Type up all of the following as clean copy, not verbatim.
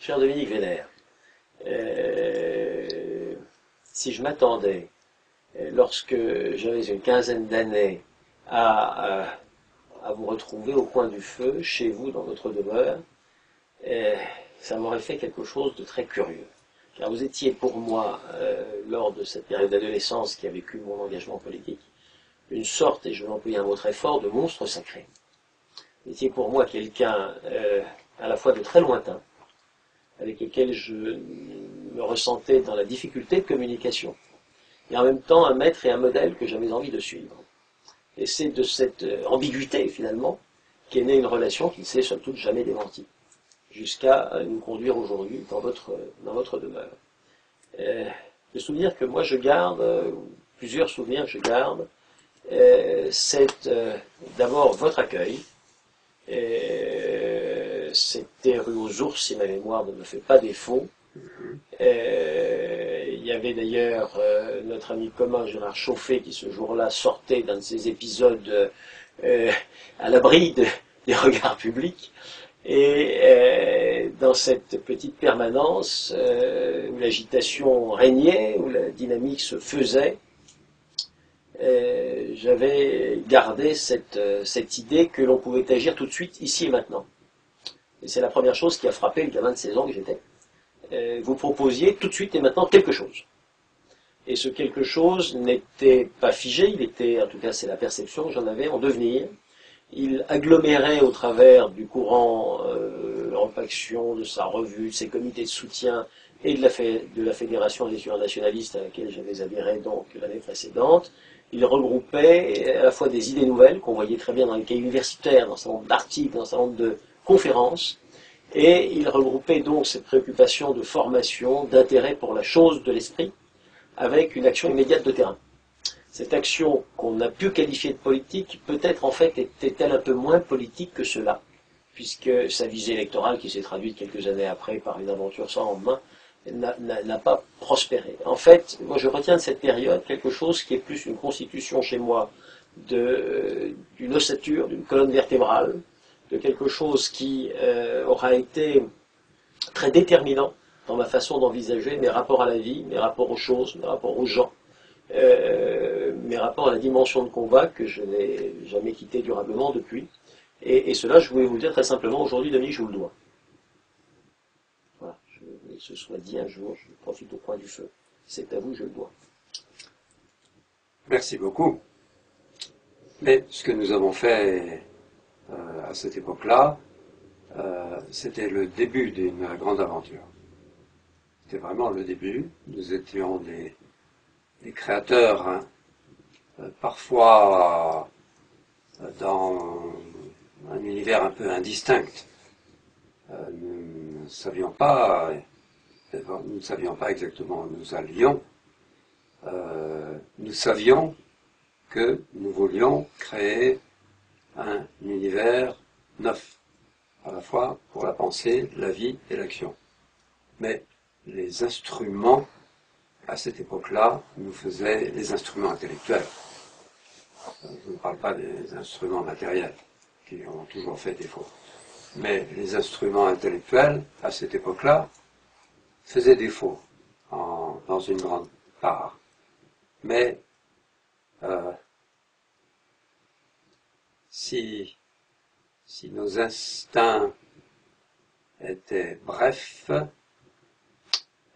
Cher Dominique Vénère, si je m'attendais, lorsque j'avais une quinzaine d'années, à vous retrouver au coin du feu, chez vous, dans votre demeure, ça m'aurait fait quelque chose de très curieux. Car vous étiez pour moi, lors de cette période d'adolescence qui a vécu mon engagement politique, une sorte, et je vais employer un mot très fort, de monstre sacré. Vous étiez pour moi quelqu'un à la fois de très lointain, avec lequel je me ressentais dans la difficulté de communication, et en même temps un maître et un modèle que j'avais envie de suivre. Et c'est de cette ambiguïté, finalement, qu'est née une relation qui ne s'est somme toute jamais démentie, jusqu'à nous conduire aujourd'hui dans votre demeure. Le souvenir que moi je garde, plusieurs souvenirs que je garde, c'est d'abord votre accueil. C'était rue aux Ours, si ma mémoire ne me fait pas défaut. Il y avait d'ailleurs notre ami commun Gérard Chauffet qui ce jour-là sortait d'un de ces épisodes à l'abri des regards publics. Et dans cette petite permanence où l'agitation régnait, où la dynamique se faisait, j'avais gardé cette idée que l'on pouvait agir tout de suite, ici et maintenant. Et c'est la première chose qui a frappé le gamin de 16 ans que j'étais. Vous proposiez tout de suite et maintenant quelque chose. Et ce quelque chose n'était pas figé, il était, en tout cas c'est la perception que j'en avais, en devenir. Il agglomérait au travers du courant Europe-Action, de sa revue, de ses comités de soutien et de la Fédération des étudiants nationalistes à laquelle j'avais adhéré donc l'année précédente. Il regroupait à la fois des idées nouvelles qu'on voyait très bien dans les cahiers universitaires, dans un certain nombre d'articles, dans un certain nombre de conférences, et il regroupait donc cette préoccupation de formation, d'intérêt pour la chose de l'esprit, avec une action immédiate de terrain. Cette action qu'on a pu qualifier de politique, peut-être en fait était-elle un peu moins politique que cela, puisque sa visée électorale, qui s'est traduite quelques années après par une aventure sans lendemain, n'a pas prospéré. En fait, moi je retiens de cette période quelque chose qui est plus une constitution chez moi d'une ossature, d'une colonne vertébrale, de quelque chose qui aura été très déterminant dans ma façon d'envisager mes rapports à la vie, mes rapports aux choses, mes rapports aux gens, mes rapports à la dimension de combat que je n'ai jamais quitté durablement depuis. Et cela, je voulais vous le dire très simplement, aujourd'hui, Dominique, je vous le dois. Voilà, je voulais que ce soit dit un jour, je profite au coin du feu. C'est à vous, je le dois. Merci beaucoup. Mais ce que nous avons fait à cette époque-là, c'était le début d'une grande aventure. C'était vraiment le début. Nous étions des créateurs, hein, parfois dans un univers un peu indistinct. Nous ne savions pas exactement où nous allions. Nous savions que nous voulions créer un univers neuf, à la fois pour la pensée, la vie et l'action. Mais les instruments, à cette époque-là, nous faisaient les instruments intellectuels. Je ne parle pas des instruments matériels, qui ont toujours fait défaut. Mais les instruments intellectuels, à cette époque-là, faisaient défaut dans une grande part. Mais si nos instincts étaient brefs,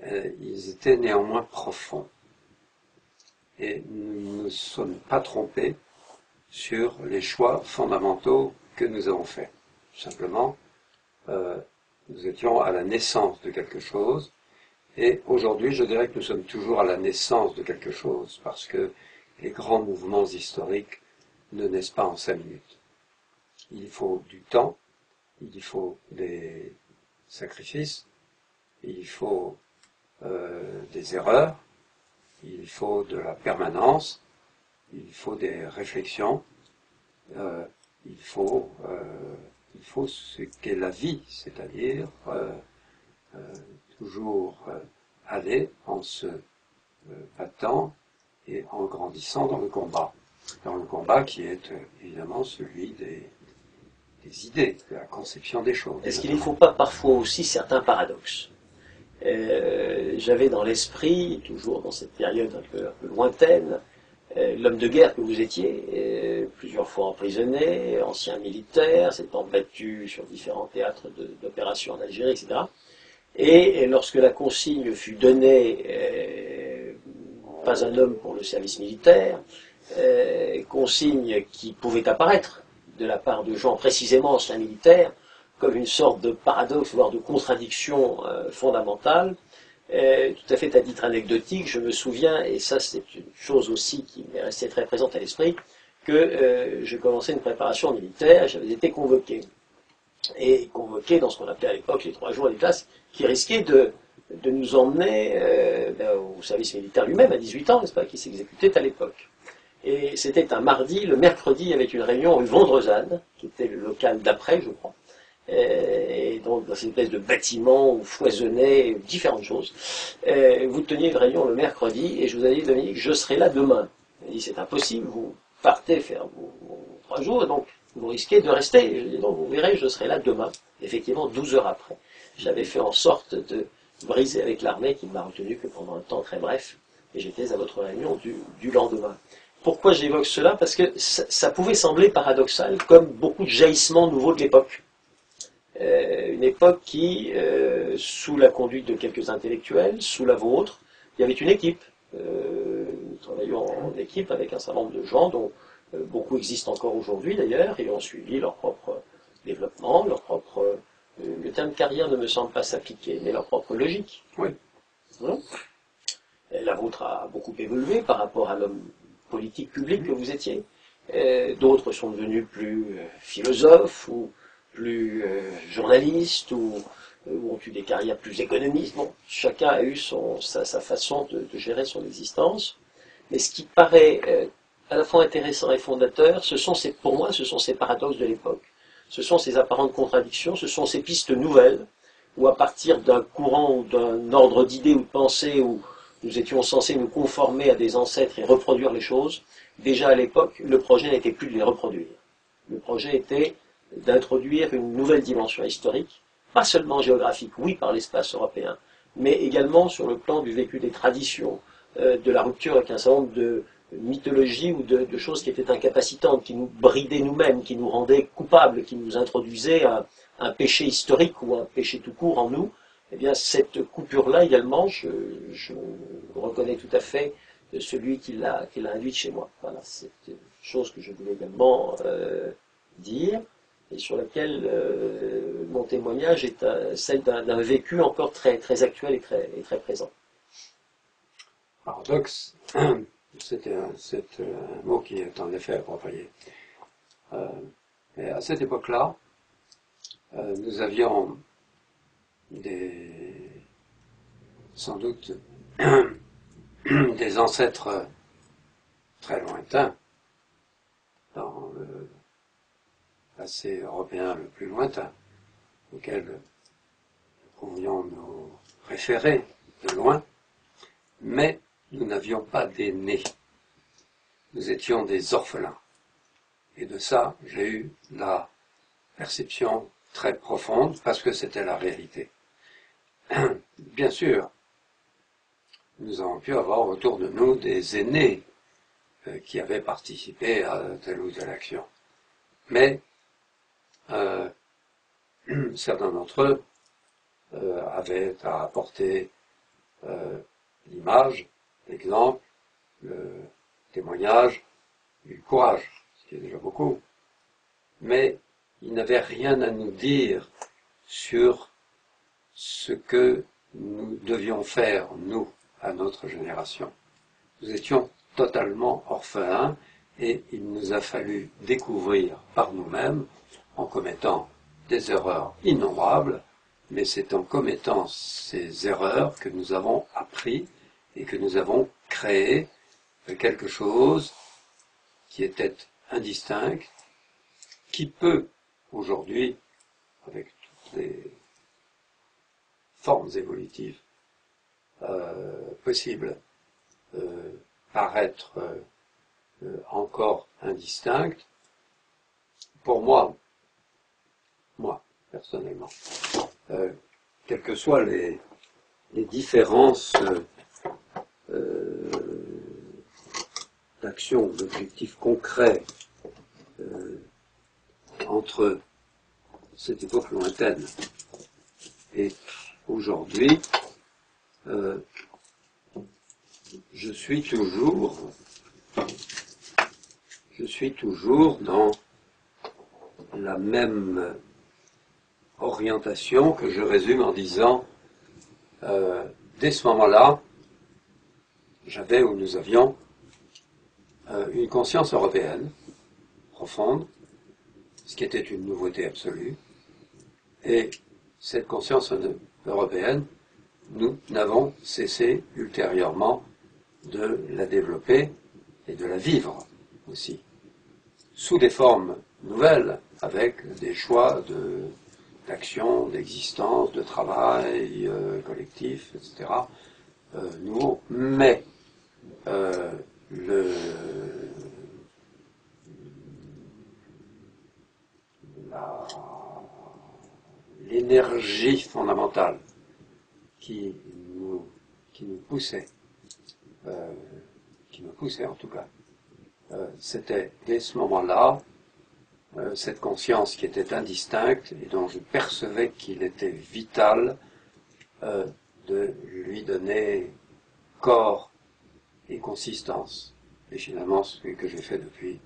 ils étaient néanmoins profonds. Et nous ne nous sommes pas trompés sur les choix fondamentaux que nous avons faits. Simplement, nous étions à la naissance de quelque chose, et aujourd'hui, je dirais que nous sommes toujours à la naissance de quelque chose, parce que les grands mouvements historiques ne naissent pas en 5 minutes. Il faut du temps, il faut des sacrifices, il faut des erreurs, il faut de la permanence, il faut des réflexions, il faut ce qu'est la vie, c'est-à-dire toujours aller en se battant et en grandissant dans le combat qui est évidemment celui des idées, de la conception des choses. Est-ce qu'il ne faut pas parfois aussi certains paradoxes? J'avais dans l'esprit, toujours dans cette période un peu lointaine, l'homme de guerre que vous étiez, plusieurs fois emprisonné, ancien militaire, s'étant battu sur différents théâtres d'opérations en Algérie, etc. Et lorsque la consigne fut donnée, pas un homme pour le service militaire, consigne qui pouvait apparaître de la part de gens précisément anciens militaires, comme une sorte de paradoxe, voire de contradiction fondamentale, tout à fait à titre anecdotique, je me souviens, et ça c'est une chose aussi qui m'est restée très présente à l'esprit, que je commençais une préparation militaire, j'avais été convoqué. Et convoqué dans ce qu'on appelait à l'époque les 3 jours des classes, qui risquaient de nous emmener au service militaire lui-même, à 18 ans, n'est-ce pas, qui s'exécutait à l'époque. Et c'était un mardi, le mercredi, il y avait une réunion rue Vendrezanne, qui était le local d'après, je crois. Et donc dans cette espèce de bâtiment où foisonnaient différentes choses. Vous teniez une réunion le mercredi et je vous avais dit, Dominique, je serai là demain. Il m'a dit, c'est impossible, vous partez faire vos 3 jours, et donc vous risquez de rester. Je lui ai dit, donc vous verrez, je serai là demain. Effectivement, 12 heures après. J'avais fait en sorte de briser avec l'armée qui ne m'a retenu que pendant un temps très bref, et j'étais à votre réunion du lendemain. Pourquoi j'évoque cela? Parce que ça pouvait sembler paradoxal, comme beaucoup de jaillissements nouveaux de l'époque. Une époque qui, sous la conduite de quelques intellectuels, sous la vôtre, il y avait une équipe. Nous travaillions en équipe avec un certain nombre de gens dont beaucoup existent encore aujourd'hui d'ailleurs et ont suivi leur propre développement, leur propre... le terme carrière ne me semble pas s'appliquer, mais leur propre logique. Oui. La vôtre a beaucoup évolué par rapport à l'homme politique public que vous étiez. D'autres sont devenus plus philosophes ou plus journalistes ou ont eu des carrières plus économistes. Bon, chacun a eu sa façon de gérer son existence. Mais ce qui paraît à la fois intéressant et fondateur, pour moi, ce sont ces paradoxes de l'époque. Ce sont ces apparentes contradictions, ce sont ces pistes nouvelles, où à partir d'un courant ou d'un ordre d'idées ou de pensées où nous étions censés nous conformer à des ancêtres et reproduire les choses, déjà à l'époque, le projet n'était plus de les reproduire. Le projet était d'introduire une nouvelle dimension historique, pas seulement géographique, oui, par l'espace européen, mais également sur le plan du vécu des traditions, de la rupture avec un certain nombre de mythologies ou de choses qui étaient incapacitantes, qui nous bridaient nous-mêmes, qui nous rendaient coupables, qui nous introduisaient un péché historique ou un péché tout court en nous. Eh bien, cette coupure-là également, je reconnais tout à fait celui qui l'a induite chez moi. Voilà, c'est une chose que je voulais également dire, et sur laquelle mon témoignage est celle d'un vécu encore très, très actuel et très présent. Paradoxe, c'est un mot qui est en effet approprié. Et à cette époque-là, nous avions sans doute des ancêtres très lointains dans le passé européen le plus lointain, auquel nous pouvions nous référer de loin, mais nous n'avions pas d'aînés. Nous étions des orphelins. Et de ça, j'ai eu la perception très profonde, parce que c'était la réalité. Bien sûr, nous avons pu avoir autour de nous des aînés qui avaient participé à telle ou telle action. Mais certains d'entre eux avaient à apporter l'image, l'exemple, le témoignage, du courage, ce qui est déjà beaucoup. Mais ils n'avaient rien à nous dire sur ce que nous devions faire, nous, à notre génération. Nous étions totalement orphelins et il nous a fallu découvrir par nous-mêmes, en commettant des erreurs innombrables, mais c'est en commettant ces erreurs que nous avons appris et que nous avons créé quelque chose qui était indistinct, qui peut aujourd'hui, avec toutes les formes évolutives possibles, paraître encore indistinct. Pour moi, moi, personnellement. Quelles que soient les différences d'action, d'objectifs concrets entre cette époque lointaine et aujourd'hui, je suis toujours dans la même orientation que je résume en disant dès ce moment-là, j'avais ou nous avions une conscience européenne profonde, ce qui était une nouveauté absolue, et cette conscience européenne, nous n'avons cessé ultérieurement de la développer et de la vivre aussi, sous des formes nouvelles, avec des choix d'action, d'existence, de travail collectif, etc. Nouveaux. Mais l'énergie fondamentale qui nous poussait, qui me poussait en tout cas, c'était dès ce moment-là cette conscience qui était indistincte et dont je percevais qu'il était vital de lui donner corps et consistance. Et finalement, ce que j'ai fait depuis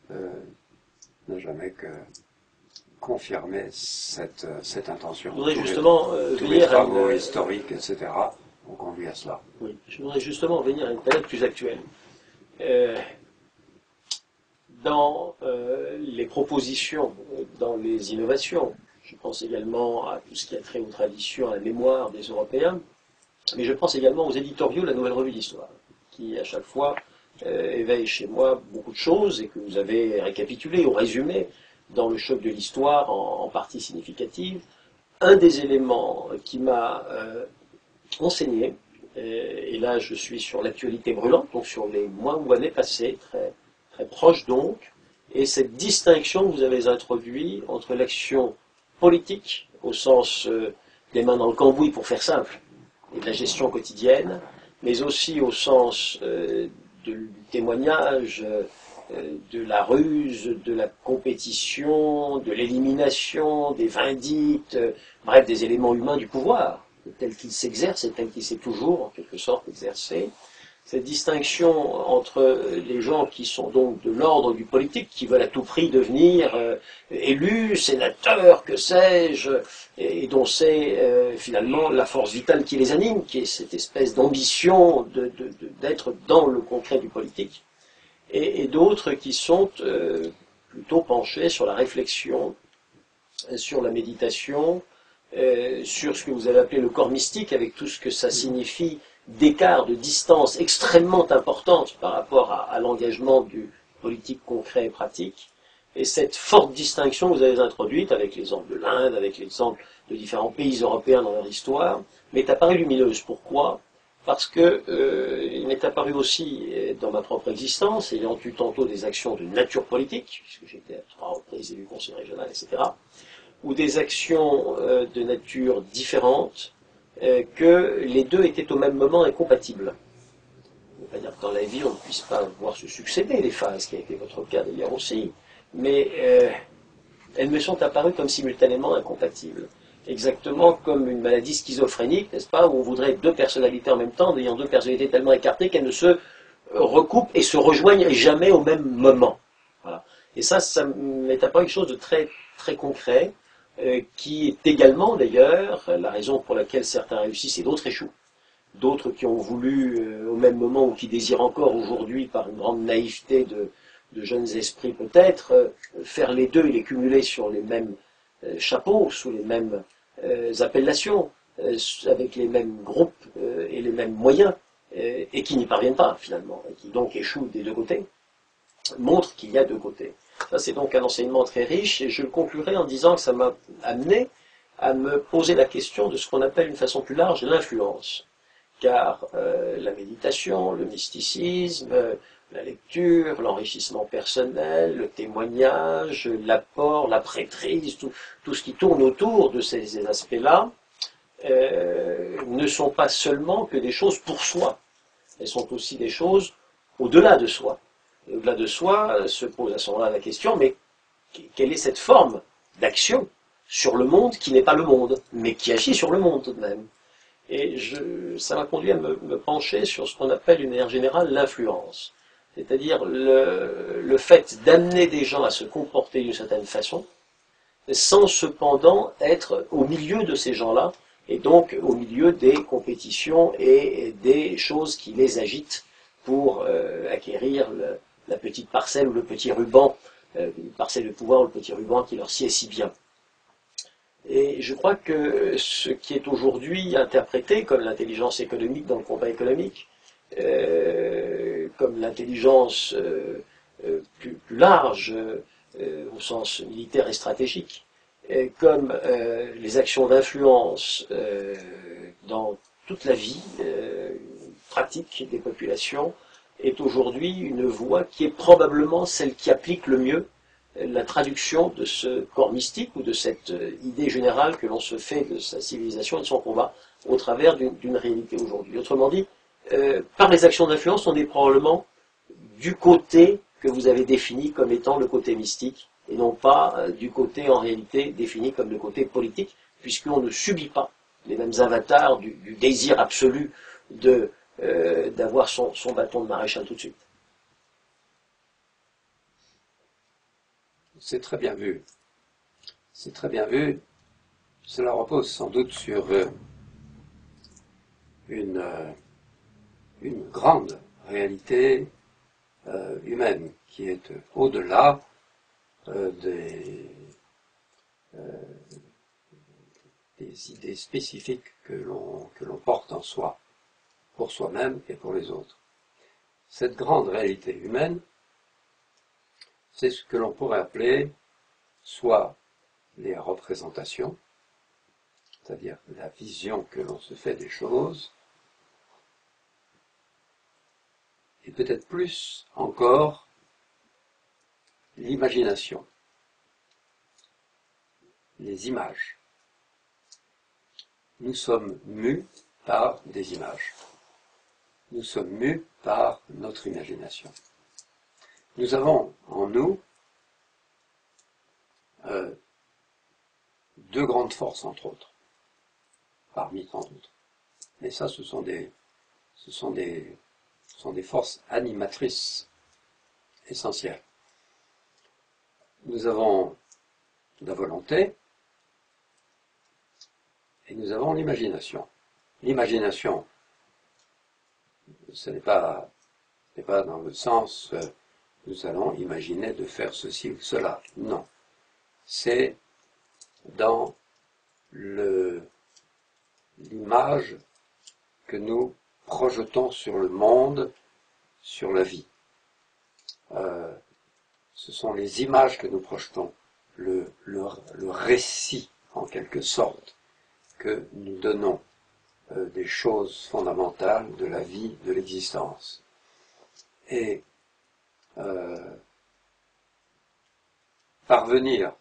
n'a jamais que confirmé cette intention. Je voudrais justement tous les travaux historiques, etc., ont conduit à cela. Oui, je voudrais justement venir à une période plus actuelle. Dans les propositions, dans les innovations, je pense également à tout ce qui a trait aux traditions, à la mémoire des Européens, mais je pense également aux éditoriaux de la Nouvelle Revue d'Histoire, qui à chaque fois éveillent chez moi beaucoup de choses et que vous avez récapitulé ou résumé dans le choc de l'histoire en partie significative. Un des éléments qui m'a enseigné, et là je suis sur l'actualité brûlante, donc sur les mois ou années passées, très, très proche donc, et cette distinction que vous avez introduite entre l'action politique, au sens des mains dans le cambouis pour faire simple, et de la gestion quotidienne, mais aussi au sens du témoignage, de la ruse, de la compétition, de l'élimination, des vindictes, bref, des éléments humains du pouvoir, tel qu'il s'exerce et tel qu'il s'est toujours, en quelque sorte, exercé. Cette distinction entre les gens qui sont donc de l'ordre du politique, qui veulent à tout prix devenir élus, sénateurs, que sais-je, et dont c'est finalement la force vitale qui les anime, qui est cette espèce d'ambition d'être dans le concret du politique, et d'autres qui sont plutôt penchés sur la réflexion, sur la méditation, sur ce que vous avez appelé le corps mystique, avec tout ce que ça signifie d'écart, de distance extrêmement importante par rapport à l'engagement du politique concret et pratique. Et cette forte distinction que vous avez introduite, avec l'exemple de l'Inde, avec l'exemple de différents pays européens dans leur histoire, m'est apparue lumineuse. Pourquoi ? Parce que il m'est apparu aussi dans ma propre existence, ayant eu tantôt des actions de nature politique, puisque j'étais à 3 reprises élu conseiller régional, etc., ou des actions de nature différente, que les deux étaient au même moment incompatibles. Je ne veux pas dire que dans la vie, on ne puisse pas voir se succéder des phases, ce qui a été votre cas d'ailleurs aussi, mais elles me sont apparues comme simultanément incompatibles. Exactement comme une maladie schizophrénique, n'est-ce pas, où on voudrait 2 personnalités en même temps, ayant 2 personnalités tellement écartées qu'elles ne se recoupent et se rejoignent jamais au même moment. Voilà. Et ça m'est apparu quelque chose de très, très concret, qui est également d'ailleurs la raison pour laquelle certains réussissent et d'autres échouent. D'autres qui ont voulu au même moment ou qui désirent encore aujourd'hui par une grande naïveté de jeunes esprits peut-être, faire les deux et les cumuler sur les mêmes chapeaux, sous les mêmes appellations, avec les mêmes groupes et les mêmes moyens, et qui n'y parviennent pas finalement, et qui donc échouent des deux côtés, montre qu'il y a deux côtés. Ça, c'est donc un enseignement très riche, et je le conclurai en disant que ça m'a amené à me poser la question de ce qu'on appelle d'une façon plus large l'influence. Car la méditation, le mysticisme, La lecture, l'enrichissement personnel, le témoignage, l'apport, la prêtrise, tout ce qui tourne autour de ces aspects-là, ne sont pas seulement que des choses pour soi. Elles sont aussi des choses au-delà de soi. Et au-delà de soi se pose à ce moment-là la question, mais quelle est cette forme d'action sur le monde qui n'est pas le monde, mais qui agit sur le monde tout de même? Et ça m'a conduit à me pencher sur ce qu'on appelle d'une manière générale l'influence. C'est-à-dire le fait d'amener des gens à se comporter d'une certaine façon, sans cependant être au milieu de ces gens-là, et donc au milieu des compétitions et des choses qui les agitent pour acquérir la petite parcelle ou le petit ruban, une parcelle de pouvoir ou le petit ruban qui leur sied si bien. Et je crois que ce qui est aujourd'hui interprété comme l'intelligence économique dans le combat économique, comme l'intelligence plus large au sens militaire et stratégique, comme les actions d'influence dans toute la vie pratique des populations, est aujourd'hui une voie qui est probablement celle qui applique le mieux la traduction de ce corps mystique ou de cette idée générale que l'on se fait de sa civilisation et de son combat au travers d'une réalité aujourd'hui. Autrement dit, par les actions d'influence, on est probablement du côté que vous avez défini comme étant le côté mystique, et non pas du côté en réalité défini comme le côté politique, puisqu'on ne subit pas les mêmes avatars du désir absolu d'avoir son bâton de maréchal tout de suite. C'est très bien vu. C'est très bien vu. Cela repose sans doute sur une grande réalité humaine qui est au-delà des idées spécifiques que l'on porte en soi, pour soi-même et pour les autres. Cette grande réalité humaine, c'est ce que l'on pourrait appeler soit les représentations, c'est-à-dire la vision que l'on se fait des choses, et peut-être plus encore l'imagination, les images. Nous sommes mus par des images. Nous sommes mus par notre imagination. Nous avons en nous deux grandes forces, entre autres, parmi tant d'autres. Mais ça, ce sont des forces animatrices essentielles. Nous avons la volonté et nous avons l'imagination. L'imagination, ce n'est pas dans le sens nous allons imaginer de faire ceci ou cela. Non. C'est dans l'image que nous projetons sur le monde, sur la vie. Ce sont les images que nous projetons, le récit, en quelque sorte, que nous donnons des choses fondamentales de la vie, de l'existence. Et parvenir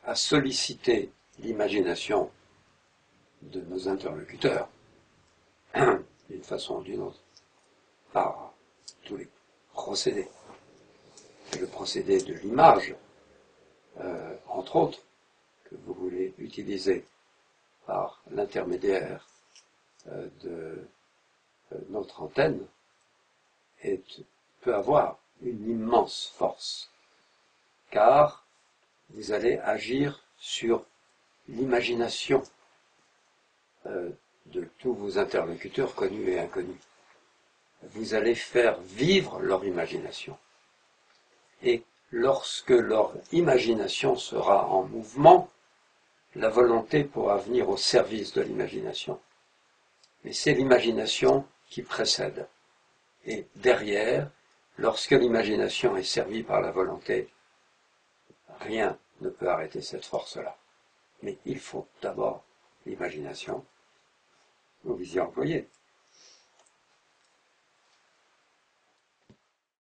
à solliciter l'imagination de nos interlocuteurs, d'une façon ou d'une autre, par tous les procédés. Et le procédé de l'image, entre autres, que vous voulez utiliser par l'intermédiaire de notre antenne, peut avoir une immense force, car vous allez agir sur l'imagination de tous vos interlocuteurs connus et inconnus. Vous allez faire vivre leur imagination. Et lorsque leur imagination sera en mouvement, la volonté pourra venir au service de l'imagination. Mais c'est l'imagination qui précède. Et derrière, lorsque l'imagination est servie par la volonté, rien ne peut arrêter cette force-là. Mais il faut d'abord l'imagination. Vous y employez.